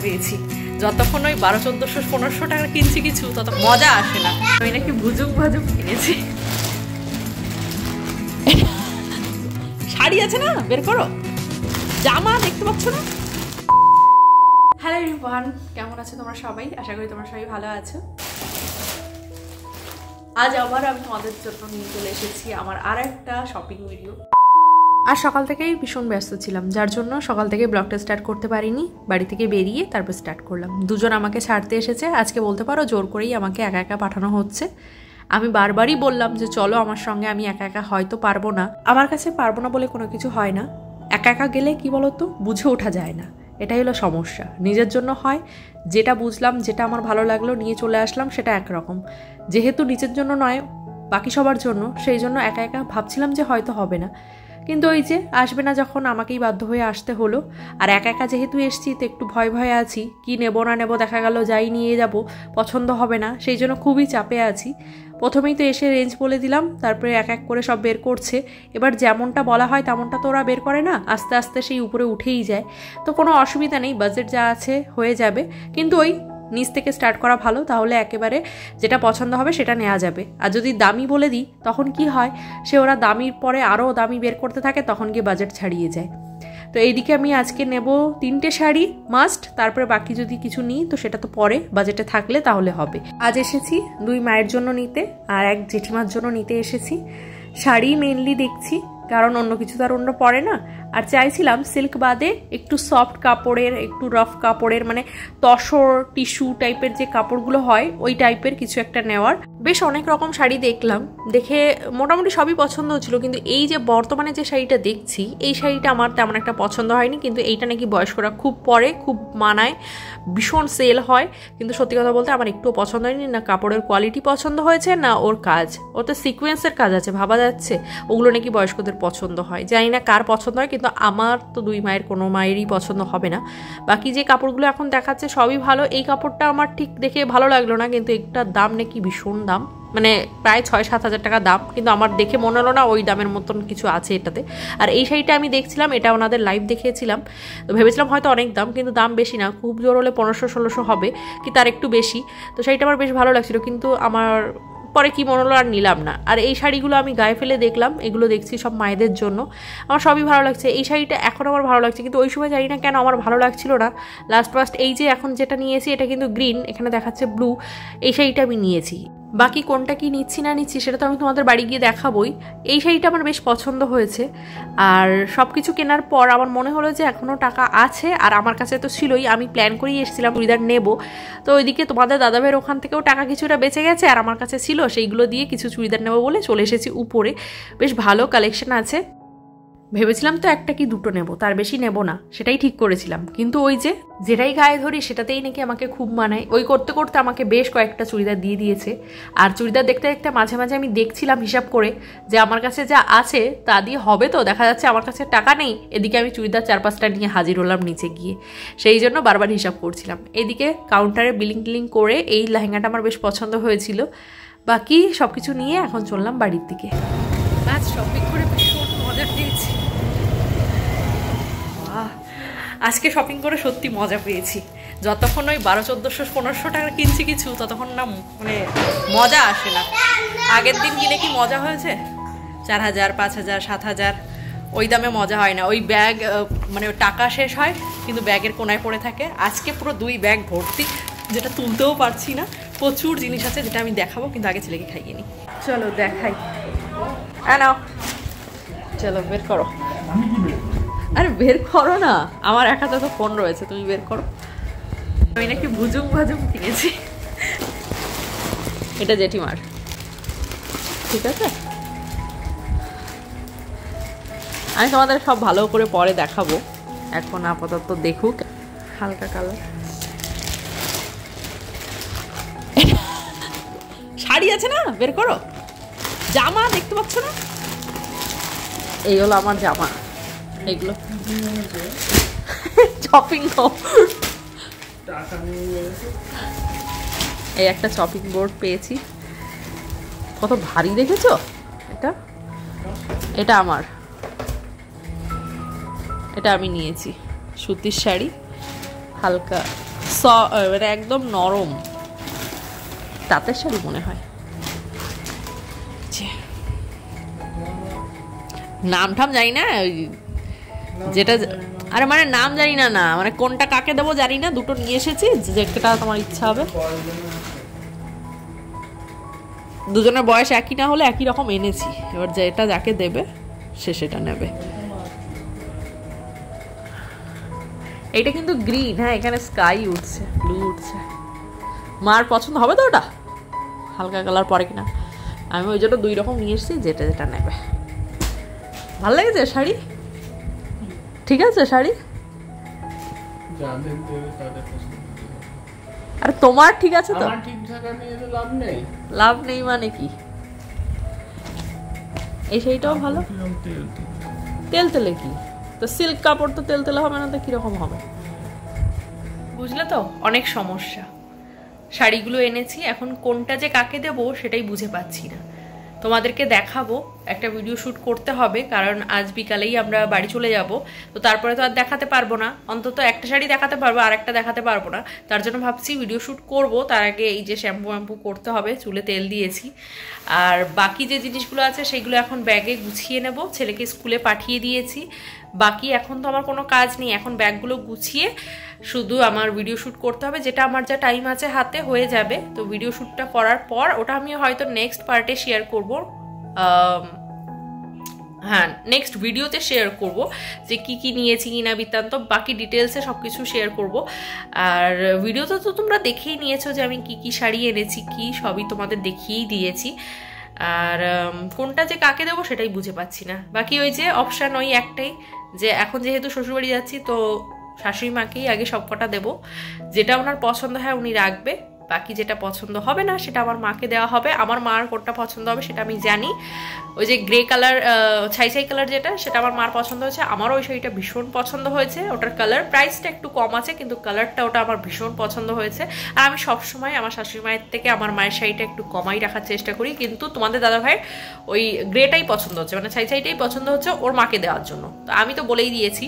পেয়েছি। যতক্ষণ ওই 1200-1400 টাকা কিনছি কিছু তত মজা আসে না। আমি নাকি ভুজুক ভাজুক কিনেছি। শাড়ি আছে না, বের করো। জামা দেখতে পাচ্ছ না? হ্যালো এভরিওয়ান, কেমন আছো তোমরা সবাই? আশা করি তোমরা সবাই ভালো আছো। আজ আবার আমি তোমাদের জন্য নিয়ে চলে এসেছি আমার আর একটা শপিং ভিডিও। আর সকাল থেকেই ভীষণ ব্যস্ত ছিলাম, যার জন্য সকাল থেকে ব্লগটা স্টার্ট করতে পারিনি। বাড়ি থেকে বেরিয়ে তারপর স্টার্ট করলাম। দুজন আমাকে ছাড়তে এসেছে, আজকে বলতে পারো জোর করেই আমাকে একা একা পাঠানো হচ্ছে। আমি বারবারই বললাম যে চলো আমার সঙ্গে, আমি একা একা হয়তো পারবো না। আমার কাছে পারবো না বলে কোনো কিছু হয় না। একা একা গেলে কি বলতো, বুঝে ওঠা যায় না, এটাই হলো সমস্যা। নিজের জন্য হয়, যেটা বুঝলাম, যেটা আমার ভালো লাগলো নিয়ে চলে আসলাম, সেটা একরকম। যেহেতু নিজের জন্য নয়, বাকি সবার জন্য, সেই জন্য একা একা ভাবছিলাম যে হয়তো হবে না। কিন্তু ওই যে আসবে না যখন, আমাকেই বাধ্য হয়ে আসতে হলো। আর একা একা যেহেতু এসছি তো একটু ভয় ভয়ে আছি, কি নেবো না নেবো, দেখা গেল যাই নিয়ে যাব পছন্দ হবে না, সেই জন্য খুবই চাপে আছি। প্রথমেই তো এসে রেঞ্জ বলে দিলাম, তারপরে এক এক করে সব বের করছে। এবার যেমনটা বলা হয় তেমনটা তো ওরা বের করে না, আস্তে আস্তে সেই উপরে উঠেই যায়। তো কোনো অসুবিধা নেই, বাজেট যা আছে হয়ে যাবে। কিন্তু ওই নিচ থেকে স্টার্ট করা ভালো, তাহলে একেবারে যেটা পছন্দ হবে সেটা নেওয়া যাবে। আর যদি দামি বলে দিই তখন কি হয়, সে ওরা দামির পরে আরও দামি বের করতে থাকে, তখন গিয়ে বাজেট ছাড়িয়ে যায়। তো এইদিকে আমি আজকে নেব 3টে শাড়ি মাস্ট, তারপরে বাকি যদি কিছু নিই তো সেটা তো পরে বাজেটে থাকলে তাহলে হবে। আজ এসেছি 2 মায়ের জন্য নিতে আর 1 জেঠিমার জন্য নিতে এসেছি। শাড়ি মেনলি দেখছি, কারণ অন্য কিছু তো আর অন্য পরে না। আর চাইছিলাম সিল্ক বাদে একটু সফট কাপড়ের, একটু রাফ কাপড়ের, মানে তসর টিস্যু টাইপের যে কাপড়গুলো হয় ওই টাইপের কিছু একটা নেওয়ার। বেশ অনেক রকম শাড়ি দেখলাম, দেখে মোটামুটি সবই পছন্দ হচ্ছিল। কিন্তু এই যে বর্তমানে যে শাড়িটা দেখছি, এই শাড়িটা আমার তেমন একটা পছন্দ হয়নি। কিন্তু এইটা নাকি বয়স্করা খুব পরে, খুব মানায়, ভীষণ সেল হয়। কিন্তু সত্যি কথা বলতে আমার একটুও পছন্দ হয়নি। না কাপড়ের কোয়ালিটি পছন্দ হয়েছে, না ওর কাজ। ওতে সিকোয়েন্সের কাজ আছে, ভাবা যাচ্ছে ওগুলো নাকি বয়স্কদের পছন্দ হয়। জানি না কার পছন্দ হয়, কিন্তু আমার তো 2 মায়ের কোনো মায়েরই পছন্দ হবে না। বাকি যে কাপড়গুলো এখন দেখাচ্ছে সবই ভালো। এই কাপড়টা আমার ঠিক দেখে ভালো লাগলো না, কিন্তু এটার দাম নাকি ভীষণ দাম, মানে প্রায় 6-7 হাজার টাকা দাম। কিন্তু আমার দেখে মনে হলো না ওই দামের মতন কিছু আছে এটাতে। আর এই শাড়িটা আমি দেখছিলাম, এটা ওনাদের লাইভ দেখিয়েছিলাম, তো ভেবেছিলাম হয়তো অনেক দাম, কিন্তু দাম বেশি না, খুব জোর হলে 1500-1600 হবে কি তার একটু বেশি। তো শাড়িটা আমার বেশ ভালো লাগছিল, কিন্তু আমার পরে কি মনে হলো আর নিলাম না। আর এই শাড়িগুলো আমি গায়ে ফেলে দেখলাম, এগুলো দেখছি সব মায়েদের জন্য, আমার সবই ভালো লাগছে। এই শাড়িটা এখন আমার ভালো লাগছে, কিন্তু ওই সময় জানি না কেন আমার ভালো লাগছিল না। লাস্ট এই যে এখন যেটা নিয়েছি এটা কিন্তু গ্রিন, এখানে দেখাচ্ছে ব্লু, এই শাড়িটা আমি নিয়েছি। বাকি কোনটা কি নিচ্ছি না নিচ্ছি সেটা তো আমি তোমাদের বাড়ি গিয়ে দেখাবোই। এই শাড়িটা আমার বেশ পছন্দ হয়েছে। আর সব কিছু কেনার পর আমার মনে হলো যে এখনও টাকা আছে, আর আমার কাছে তো ছিলই, আমি প্ল্যান করেই এসেছিলাম চুড়িদার নেব। তো ওইদিকে তোমাদের দাদাভাইয়ের ওখান থেকেও টাকা কিছুটা বেঁচে গেছে, আর আমার কাছে ছিল, সেইগুলো দিয়ে কিছু চুড়িদার নেবো বলে চলে এসেছি উপরে। বেশ ভালো কালেকশন আছে। ভেবেছিলাম তো একটা কি দুটো নেব, তার বেশি নেব না, সেটাই ঠিক করেছিলাম। কিন্তু ওই যে যেটাই গায়ে ধরি সেটাতেই নাকি আমাকে খুব মানায়। ওই করতে করতে আমাকে বেশ কয়েকটা চুড়িদার দিয়ে দিয়েছে। আর চুড়িদার দেখতে দেখতে মাঝে মাঝে আমি দেখছিলাম হিসাব করে যে আমার কাছে যা আছে তা দিয়ে হবে তো। দেখা যাচ্ছে আমার কাছে টাকা নেই, এদিকে আমি চুড়িদার 4-5টা নিয়ে হাজির হলাম নিচে গিয়ে। সেই জন্য বারবার হিসাব করছিলাম। এদিকে কাউন্টারে বিলিং করে এই লেহেঙ্গাটা আমার বেশ পছন্দ হয়েছিল। বাকি সব কিছু নিয়ে এখন চললাম বাড়ির দিকে। আজ শপিং করে ভীষণ মজা পেয়েছি। আজকে শপিং করে সত্যি মজা পেয়েছি। যতক্ষণ ওই 1200-1400 টাকা কিনছি কিছু, ততক্ষণ না মানে মজা আসে না। আগের দিন কিনে কি মজা হয়েছে, 4000, 5000, 7000, ওই দামে মজা হয় না। ওই ব্যাগ মানে টাকা শেষ হয় কিন্তু ব্যাগের কোনায় পড়ে থাকে। আজকে পুরো 2 ব্যাগ ভর্তি, যেটা তুলতেও পারছি না। প্রচুর জিনিস আছে যেটা আমি দেখাবো, কিন্তু আগে ছেলেকে খাইয়ে নিই। চলো দেখাই। নাও চলো বের করো। আরে বের করো না, আমার এক হাতে তো ফোন রয়েছে, তুমি বের করো। আমি নাকি ভুজুক ভাজুক কিনেছি। এটা জেঠিমার, ঠিক আছে। আমি তোমাদের সব ভালো করে পরে দেখাবো, এখন আপাতত দেখুক। হালকা কালার শাড়ি আছে না, বের করো। জামা দেখতে পাচ্ছ না, এই হলো আমার জামা। এগুলো চপিং এই একটা চপিং বোর্ড পেয়েছি, কত ভারী দেখেছো। এটা আমার, এটা আমি নিয়েছি। সুতির শাড়ি, হালকা মানে একদম নরম, তাঁতের শাড়ি মনে হয়। নাম ঠাম জানি না, যেটা আরে মানে নাম জানি না, না মানে কোনটা কাকে দেবো জানি না, দুটো নিয়ে এসেছি, যেটা তোমার ইচ্ছা হবে। দুজনের বয়স একই না হলে একই রকম এনেছি, এবার যেটা যাকে দেবে সে সেটা নেবে। এইটা কিন্তু গ্রিন, হ্যাঁ এখানে স্কাই উঠছে, ব্লু উঠছে। মার পছন্দ হবে তো ওটা, হালকা কালার পরে কিনা। আমি ওই জন্য 2 রকম নিয়ে এসেছি, যেটা যেটা নেবে। ভালো লেগেছে শাড়ি? ঠিক আছে শাড়ি? আর তোমার ঠিক আছে তো? লাভ নেই মানে কি? এই শাড়িটাও ভালো। তেল তেলে কি? তো সিল্ক কাপড় তো তেল তেলে হবে না, তো কিরকম হবে? বুঝলে তো, অনেক সমস্যা। শাড়িগুলো এনেছি, এখন কোনটা যে কাকে দেবো সেটাই বুঝে পাচ্ছি না। তোমাদেরকে দেখাবো, একটা ভিডিও শ্যুট করতে হবে, কারণ আজ বিকালেই আমরা বাড়ি চলে যাব। তো তারপরে তো আর দেখাতে পারবো না, অন্তত একটা শাড়ি দেখাতে পারবো, আর একটা দেখাতে পারবো না। তার জন্য ভাবছি ভিডিও শ্যুট করব, তার আগে এই যে শ্যাম্পু করতে হবে, চুলে তেল দিয়েছি। আর বাকি যে জিনিসগুলো আছে সেগুলো এখন ব্যাগে গুছিয়ে নেব, ছেলেকে স্কুলে পাঠিয়ে দিয়েছি। বাকি এখন তো আমার কোনো কাজ নেই, এখন ব্যাগগুলো গুছিয়ে শুধু আমার ভিডিও শ্যুট করতে হবে, যেটা আমার যা টাইম আছে হাতে হয়ে যাবে। তো ভিডিও শ্যুটটা করার পর ওটা আমি হয়তো নেক্সট পার্টে শেয়ার করব, হ্যাঁ নেক্সট ভিডিওতে শেয়ার করব যে কি নিয়েছি কিনা বৃত্তান্ত, বাকি ডিটেলসে সব কিছু শেয়ার করব। আর ভিডিওতে তো তোমরা দেখেই নিয়েছো যে আমি কি শাড়ি এনেছি, কি সবই তোমাদের দেখিয়েই দিয়েছি। আর কোনটা যে কাকে দেবো সেটাই বুঝে পাচ্ছি না। বাকি ওই যে অপশান ওই একটাই, যে এখন যেহেতু শ্বশুরবাড়ি যাচ্ছি তো শাশুড়ি মাকেই আগে সব কটা দেবো, যেটা ওনার পছন্দ হয় উনি রাখবে, বাকি যেটা পছন্দ হবে না সেটা আমার মাকে দেওয়া হবে। আমার মার কোনটা পছন্দ হবে সেটা আমি জানি, ওই যে গ্রে কালার ছাই কালার যেটা, সেটা আমার মার পছন্দ হয়েছে। আমারও ওই শাড়িটা ভীষণ পছন্দ হয়েছে, ওটার কালার প্রাইসটা একটু কম আছে কিন্তু কালারটা ওটা আমার ভীষণ পছন্দ হয়েছে। আর আমি সবসময় আমার শাশুড়ি মায়ের থেকে আমার মায়ের শাড়িটা একটু কমাই রাখার চেষ্টা করি, কিন্তু তোমাদের দাদা ভাইয়ের ওই গ্রেটাই পছন্দ হচ্ছে, মানে ছাইটাই পছন্দ হচ্ছে ওর মাকে দেওয়ার জন্য। তো আমি তো বলেই দিয়েছি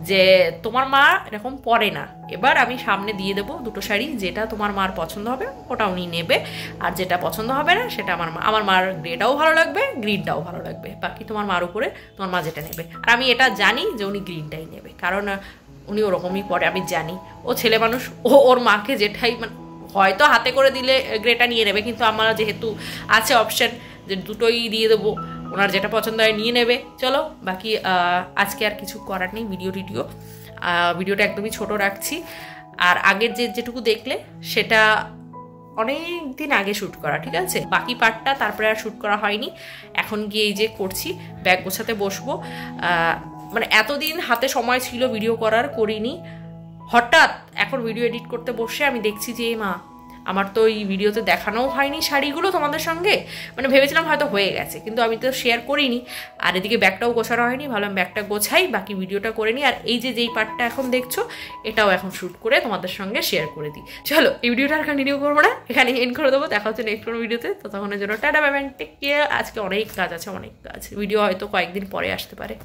যে তোমার মা এরকম পরে না, এবার আমি সামনে দিয়ে দেবো দুটো শাড়ি, যেটা তোমার মার পছন্দ হবে ওটা উনি নেবে, আর যেটা পছন্দ হবে না সেটা আমার মার গ্রেটাও ভালো লাগবে, গ্রিনটাও ভালো লাগবে, বাকি তোমার মার উপরে তোমার মা যেটা নেবে। আর আমি এটা জানি যে উনি গ্রিনটাই নেবে, কারণ উনি ওরকমই পরে, আমি জানি ও ছেলে মানুষ, ওর মাকে যেটাই মানে হয়তো হাতে করে দিলে গ্রেটা নিয়ে নেবে, কিন্তু আমার যেহেতু আছে অপশান যে দুটোই দিয়ে দেবো, ওনার যেটা পছন্দ হয় নিয়ে নেবে। চলো বাকি আজকে আর কিছু করার নেই, ভিডিওটা একদমই ছোট রাখছি। আর আগের যেটুকু দেখলে সেটা অনেক দিন আগে শ্যুট করা, ঠিক আছে? বাকি পার্টটা তারপরে আর শ্যুট করা হয়নি, এখন গিয়ে এই যে করছি, ব্যাগ গোছাতে বসবো। মানে এতদিন হাতে সময় ছিল ভিডিও করিনি, হঠাৎ এখন ভিডিও এডিট করতে বসে আমি দেখছি যে মা আমার তো এই ভিডিওতে দেখানোও হয়নি শাড়িগুলো তোমাদের সঙ্গে, মানে ভেবেছিলাম হয়তো হয়ে গেছে, কিন্তু আমি তো শেয়ার করিনি। আর এদিকে ব্যাগটাও গোছানো হয়নি, ভাবলাম ব্যাগটা গোছাই, বাকি ভিডিওটা করে নিই। আর এই যেই পার্টটা এখন দেখছো এটাও এখন শ্যুট করে তোমাদের সঙ্গে শেয়ার করে দিই। চলো এই ভিডিওটা আর কন্টিনিউ করবো না, এখানে এন্ড করে দেবো। দেখা হচ্ছে নেক্সট কোনো ভিডিওতে, তো তখনের জন্য tata bye bye, take care. আজকে অনেক কাজ আছে, অনেক কাজ, ভিডিও হয়তো কয়েকদিন পরে আসতে পারে।